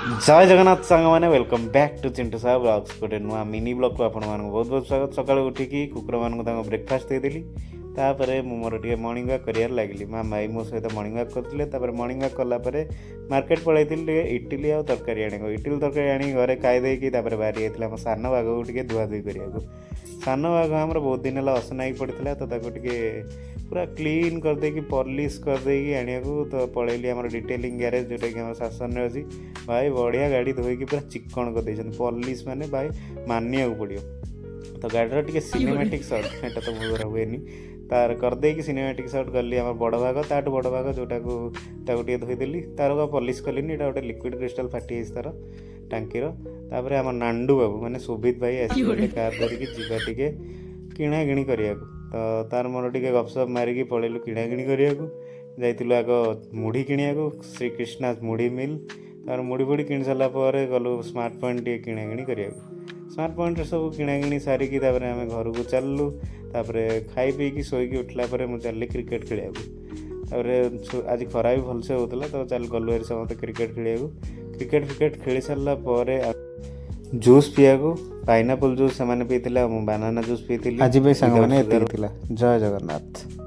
जय जगन्नाथ सांग मैंने वेलकम बैक टू चिंटू साहब ब्लॉग्स गोटे नुआ मिनी ब्लॉग को आपण बहुत बहुत स्वागत। सकाळु उठिकी कुकुर मान ब्रेकफास्ट देदेली तापर मु मोर टिके मॉर्निंग वॉक करियार लागली। माँ माई मो सहित मॉर्निंग वॉक करते मॉर्निंग वॉक कलापर मार्केट पलैती इटिली आ तरकारी आने इटिली तरकारी आनी घरे खाईदेकी बाहरी जाइए आम सान बाघ को टे धुआधुई करा। सान बाघ आमर बहुत दिन है असना ही पड़ता तो पूरा क्लीन करदेकी पॉलिश करदेकी आने को तो पलैली आम डिटेलिंग गैरेज जोटा कि शासन अच्छी भाई बढ़िया गाड़ी धोईकी पूरा चिक्कण कर पॉलिश माने भाई मानिया पड़ो। तो गाड़ी टे सिनेमेटिक सर्ट सेटा तो बहुत हुए तार करदेकी सिनेमेटिक सर्ट गली आम बड़ भाग ताठू बड़ भाग जोटा को धोईदेली तार पॉलिश कलिनी यहाँ गोटे लिक्विड क्रिस्टाल फाटी तार टांकीर। तापर आम नांडू बाबू माने शोभित भाई आसी कार धरिकी जीवा टिके किणा किणी करिया तो तार मोर टिके गपसप मारिकी पलैलु किणा किणी करिया जाइलु आग मुढ़ी किणिया श्रीकृष्णा मुढ़ी मिल तार मुढ़ी फुड़ी किणी सारापर गलु स्मार्ट पॉइंट टे किणा किणी करिया। स्मार्ट पॉइंट सब किणा किणी सारिकी आम घर को चलू तापर खाई पीकी शोईकी उठला मुझे चलि क्रिकेट खेल। आज खरा भी भलसे होता तो चल गलु समस्त क्रिकेट खेल क्रिकेट फिकेट खेली सारापर जूस पिया पाइनापल जूस से पीते बानाना जूस पीती आज भी सांग जय जगन्नाथ।